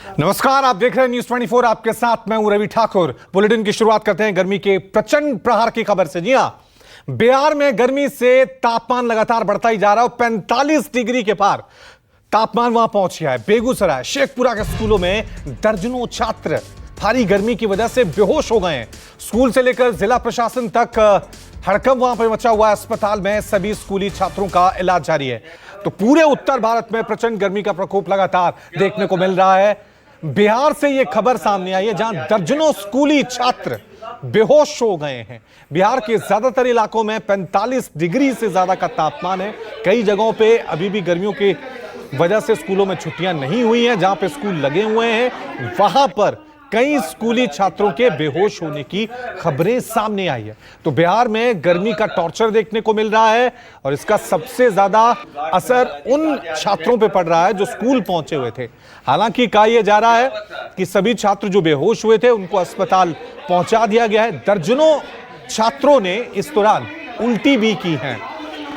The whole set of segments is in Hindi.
नमस्कार, आप देख रहे हैं न्यूज़ 24। आपके साथ मैं हूं रवि ठाकुर। बुलेटिन की शुरुआत करते हैं गर्मी के प्रचंड प्रहार की खबर से। जी हां, बिहार में गर्मी से तापमान लगातार बढ़ता ही जा रहा है। 45 डिग्री के पार तापमान वहां पहुंच गया है। बेगूसराय, शेखपुरा के स्कूलों में दर्जनों छात्र भारी गर्मी की वजह से बेहोश हो गए हैं। स्कूल से लेकर जिला प्रशासन तक हड़कंप वहां पर मचा हुआ है। अस्पताल में सभी स्कूली छात्रों का इलाज जारी है। तो पूरे उत्तर भारत में प्रचंड गर्मी का प्रकोप लगातार देखने को मिल रहा है। बिहार से यह खबर सामने आई है जहां दर्जनों स्कूली छात्र बेहोश हो गए हैं। बिहार के ज्यादातर इलाकों में 45 डिग्री से ज्यादा का तापमान है। कई जगहों पे अभी भी गर्मियों की वजह से स्कूलों में छुट्टियां नहीं हुई हैं। जहां पे स्कूल लगे हुए हैं वहां पर कई स्कूली छात्रों के बेहोश होने की खबरें सामने आई है। तो बिहार में गर्मी का टॉर्चर देखने को मिल रहा है और इसका सबसे ज्यादा असर उन छात्रों पे पड़ रहा है जो स्कूल पहुंचे हुए थे। हालांकि कहा यह जा रहा है कि सभी छात्र जो बेहोश हुए थे उनको अस्पताल पहुंचा दिया गया है। दर्जनों छात्रों ने इस दौरान उल्टी भी की है।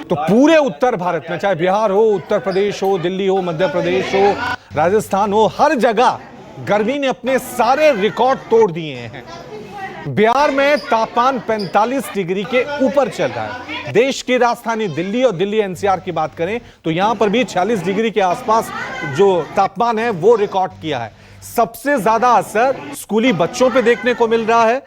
तो पूरे उत्तर भारत में, चाहे बिहार हो, उत्तर प्रदेश हो, दिल्ली हो, मध्य प्रदेश हो, राजस्थान हो, हर जगह गर्मी ने अपने सारे रिकॉर्ड तोड़ दिए हैं। बिहार में तापमान 45 डिग्री के ऊपर चल रहा है। देश की राजधानी दिल्ली और दिल्ली एनसीआर की बात करें तो यहां पर भी 46 डिग्री के आसपास जो तापमान है वो रिकॉर्ड किया है। सबसे ज्यादा असर स्कूली बच्चों पे देखने को मिल रहा है।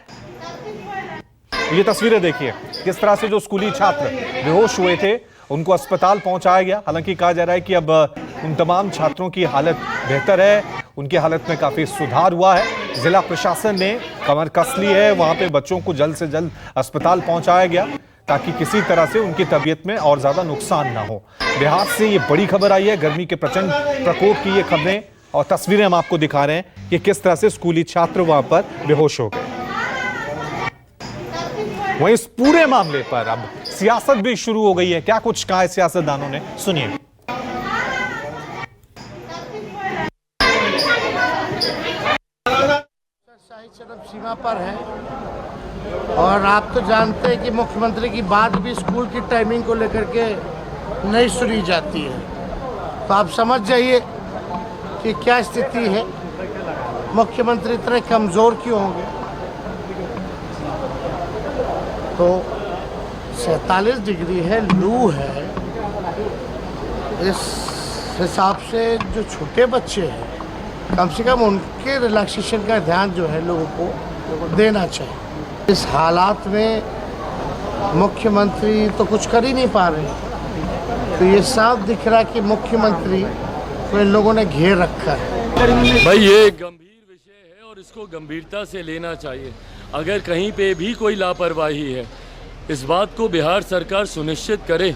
ये तस्वीरें देखिए किस तरह से जो स्कूली छात्र बेहोश हुए थे उनको अस्पताल पहुंचाया गया। हालांकि कहा जा रहा है कि अब उन तमाम छात्रों की हालत बेहतर है, उनकी हालत में काफी सुधार हुआ है। जिला प्रशासन ने कमर कस ली है, वहां पे बच्चों को जल्द से जल्द अस्पताल पहुंचाया गया ताकि किसी तरह से उनकी तबीयत में और ज्यादा नुकसान ना हो। बिहार से ये बड़ी खबर आई है, गर्मी के प्रचंड प्रकोप की ये खबरें और तस्वीरें हम आपको दिखा रहे हैं कि किस तरह से स्कूली छात्र वहां पर बेहोश हो गए। वहीं इस पूरे मामले पर अब सियासत भी शुरू हो गई है। क्या कुछ कहा है सियासतदानों ने, सुनिए। सीमा पर है और आप तो जानते हैं कि मुख्यमंत्री की बात भी स्कूल की टाइमिंग को लेकर के नहीं सुनी जाती है। तो आप समझ जाइए कि क्या स्थिति है। मुख्यमंत्री इतने कमज़ोर क्यों होंगे। तो 47 डिग्री है, लू है। इस हिसाब से जो छोटे बच्चे हैं कम से कम उनके रिलैक्सेशन का ध्यान जो है लोगों को देना चाहिए। इस हालात में मुख्यमंत्री तो कुछ कर ही नहीं पा रहे। तो ये साफ दिख रहा है कि मुख्यमंत्री को इन लोगों ने घेर रखा है। भाई ये गंभीर विषय है और इसको गंभीरता से लेना चाहिए। अगर कहीं पे भी कोई लापरवाही है, इस बात को बिहार सरकार सुनिश्चित करे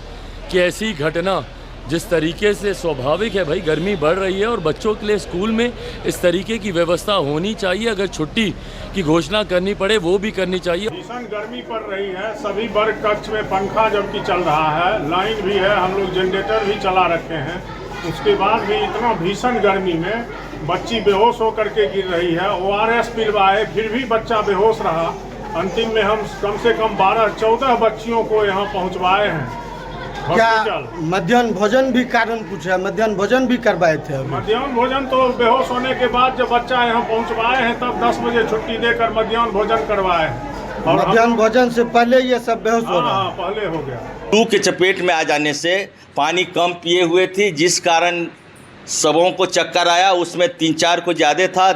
कि ऐसी घटना जिस तरीके से स्वाभाविक है, भाई गर्मी बढ़ रही है और बच्चों के लिए स्कूल में इस तरीके की व्यवस्था होनी चाहिए। अगर छुट्टी की घोषणा करनी पड़े वो भी करनी चाहिए। भीषण गर्मी पड़ रही है, सभी वर्ग कक्ष में पंखा जबकि चल रहा है, लाइन भी है, हम लोग जनरेटर भी चला रखे हैं। उसके बाद भी इतना भीषण गर्मी में बच्ची बेहोश होकर के गिर रही है। ORS पिलवाए फिर भी बच्चा बेहोश रहा। अंतिम में हम कम से कम 12-14 बच्चियों को यहाँ पहुँचवाए हैं। क्या मध्याह्न भोजन भी कारण पूछा? मध्याह्न भोजन भी करवाए थे? मध्याह्न भोजन तो बेहोश होने के बाद जब बच्चा यहाँ पहुँचवाए हैं तब 10 बजे छुट्टी देकर मध्याह्न भोजन करवाए हैं। और मध्याह्न भोजन से पहले ये सब बेहोश हो रहा है? पहले हो गया। लू के चपेट में आ जाने से पानी कम पिए हुए थी, जिस कारण सबों को चक्कर आया। उसमें 3-4 को ज़्यादा था,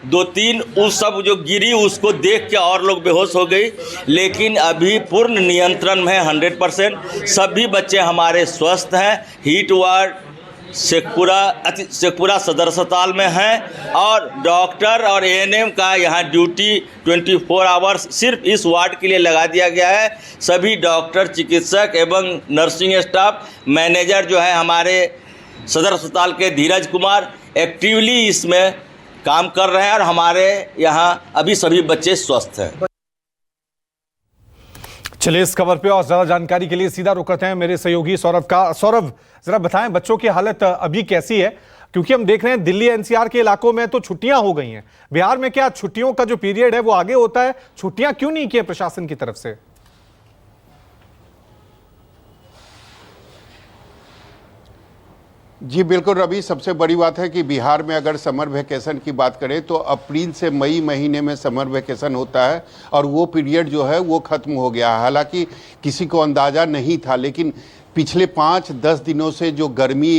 2-3 उस सब जो गिरी उसको देख के और लोग बेहोश हो गई। लेकिन अभी पूर्ण नियंत्रण में 100%। सभी बच्चे हमारे स्वस्थ हैं। हीट वार्ड शेखपुरा सदर अस्पताल में हैं और डॉक्टर और ANM का यहाँ ड्यूटी 24 आवर्स सिर्फ इस वार्ड के लिए लगा दिया गया है। सभी डॉक्टर, चिकित्सक एवं नर्सिंग स्टाफ, मैनेजर जो है हमारे सदर अस्पताल के धीरज कुमार एक्टिवली इसमें काम कर रहे हैं और हमारे यहाँ अभी सभी बच्चे स्वस्थ हैं। चलिए इस खबर पे और ज्यादा जानकारी के लिए सीधा रुख करते हैं मेरे सहयोगी सौरभ का। सौरभ, जरा बताएं बच्चों की हालत अभी कैसी है, क्योंकि हम देख रहे हैं दिल्ली NCR के इलाकों में तो छुट्टियां हो गई हैं। बिहार में क्या छुट्टियों का जो पीरियड है वो आगे होता है? छुट्टियां क्यों नहीं की है प्रशासन की तरफ से? जी बिल्कुल रवि, सबसे बड़ी बात है कि बिहार में अगर समर वेकेशन की बात करें तो अप्रैल से मई महीने में समर वेकेशन होता है और वो पीरियड जो है वो ख़त्म हो गया। हालांकि किसी को अंदाज़ा नहीं था, लेकिन पिछले 5-10 दिनों से जो गर्मी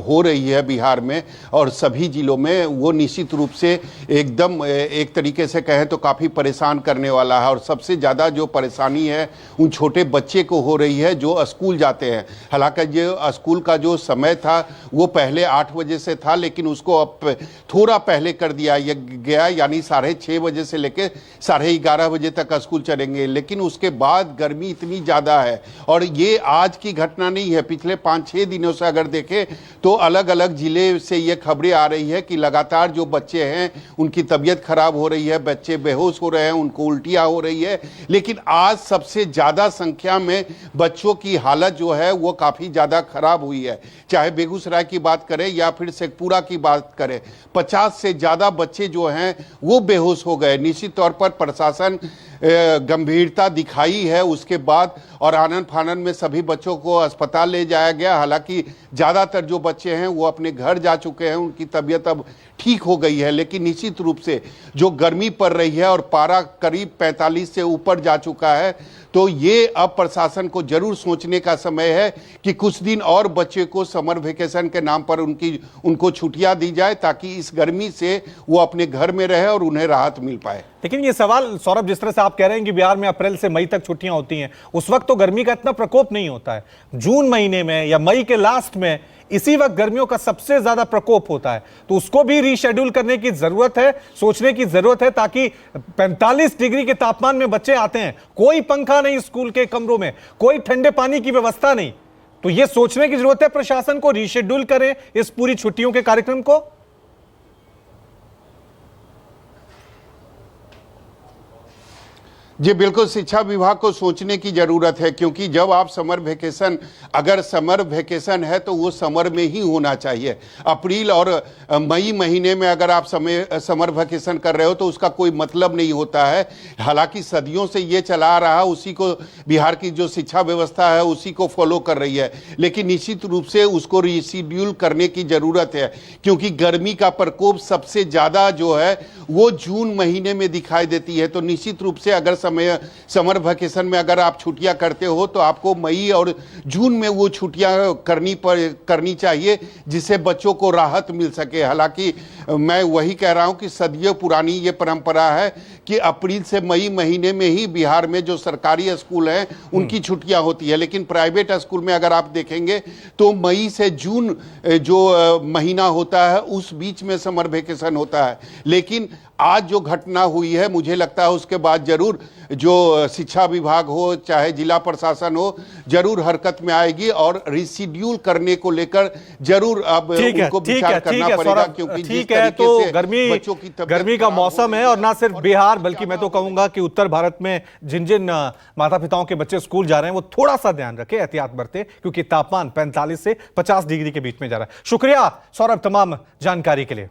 हो रही है बिहार में और सभी ज़िलों में, वो निश्चित रूप से एकदम एक तरीके से कहें तो काफ़ी परेशान करने वाला है। और सबसे ज़्यादा जो परेशानी है उन छोटे बच्चे को हो रही है जो स्कूल जाते हैं। हालांकि जो स्कूल का जो समय था वो पहले 8 बजे से था, लेकिन उसको अब थोड़ा पहले कर दिया गया, यानी 6:30 बजे से लेकर 11:30 बजे तक स्कूल चलेंगे। लेकिन उसके बाद गर्मी इतनी ज़्यादा है, और ये आज की घटना नहीं है, पिछले 5-6 दिनों से अगर देखें तो अलग अलग जिले से ये खबरें आ रही है कि लगातार जो बच्चे हैं उनकी तबीयत खराब हो रही है, बच्चे बेहोश हो रहे हैं, उनको उल्टियां हो रही है। लेकिन आज सबसे ज़्यादा संख्या में बच्चों की हालत जो है वो काफ़ी ज़्यादा खराब हुई है। चाहे बेगूसराय की बात करें या फिर शेखपुरा की बात करें, 50 से ज़्यादा बच्चे जो हैं वो बेहोश हो गए। निश्चित तौर पर प्रशासन गंभीरता दिखाई है उसके बाद, और आनन फानन में सभी बच्चों को अस्पताल ले जाया गया। हालांकि ज़्यादातर जो बच्चे हैं वो अपने घर जा चुके हैं, उनकी तबीयत अब ठीक हो गई है। लेकिन निश्चित रूप से जो गर्मी पड़ रही है और पारा करीब 45 से ऊपर जा चुका है, तो ये अब प्रशासन को जरूर सोचने का समय है कि कुछ दिन और बच्चे को समर वेकेशन के नाम पर उनको छुट्टियां दी जाए, ताकि इस गर्मी से वो अपने घर में रहे और उन्हें राहत मिल पाए। लेकिन ये सवाल सौरभ, जिस तरह से आप कह रहे हैं कि बिहार में अप्रैल से मई तक छुट्टियां होती हैं, उस वक्त तो गर्मी का इतना प्रकोप नहीं होता है। जून महीने में या मई के लास्ट में इसी वक्त गर्मियों का सबसे ज्यादा प्रकोप होता है, तो उसको भी रीशेड्यूल करने की जरूरत है, सोचने की जरूरत है, ताकि 45 डिग्री के तापमान में बच्चे आते हैं, कोई पंखा नहीं स्कूल के कमरों में, कोई ठंडे पानी की व्यवस्था नहीं। तो यह सोचने की जरूरत है प्रशासन को, रीशेड्यूल करें इस पूरी छुट्टियों के कार्यक्रम को। जी बिल्कुल, शिक्षा विभाग को सोचने की ज़रूरत है, क्योंकि जब आप अगर समर वेकेशन है तो वो समर में ही होना चाहिए। अप्रैल और मई महीने में अगर आप समर वेकेशन कर रहे हो तो उसका कोई मतलब नहीं होता है। हालांकि सदियों से ये चला रहा, उसी को बिहार की जो शिक्षा व्यवस्था है उसी को फॉलो कर रही है, लेकिन निश्चित रूप से उसको रीशेड्यूल करने की ज़रूरत है, क्योंकि गर्मी का प्रकोप सबसे ज़्यादा जो है वो जून महीने में दिखाई देती है। तो निश्चित रूप से अगर समर वेकेशन में अगर आप छुट्टियां करते हो तो आपको मई और जून में वो छुट्टियां करनी चाहिए, जिससे बच्चों को राहत मिल सके। हालांकि मैं वही कह रहा हूं कि सदियों पुरानी ये परंपरा है कि अप्रैल से मई महीने में ही बिहार में जो सरकारी स्कूल हैं उनकी छुट्टियां होती है, लेकिन प्राइवेट स्कूल में अगर आप देखेंगे तो मई से जून जो महीना होता है उस बीच में समर वेकेशन होता है। लेकिन आज जो घटना हुई है, मुझे लगता है उसके बाद जरूर जो शिक्षा विभाग हो चाहे जिला प्रशासन हो, जरूर हरकत में आएगी और रिशेड्यूल करने को लेकर जरूर अब उनको विचार करना पड़ेगा, क्योंकि ठीक है, तो गर्मी का मौसम है, और ना सिर्फ बिहार बल्कि मैं तो कहूंगा कि उत्तर भारत में जिन जिन माता पिताओं के बच्चे स्कूल जा रहे हैं वो थोड़ा सा ध्यान रखें, एहतियात बरतें, क्योंकि तापमान 45 से 50 डिग्री के बीच में जा रहा है। शुक्रिया सौरभ तमाम जानकारी के लिए।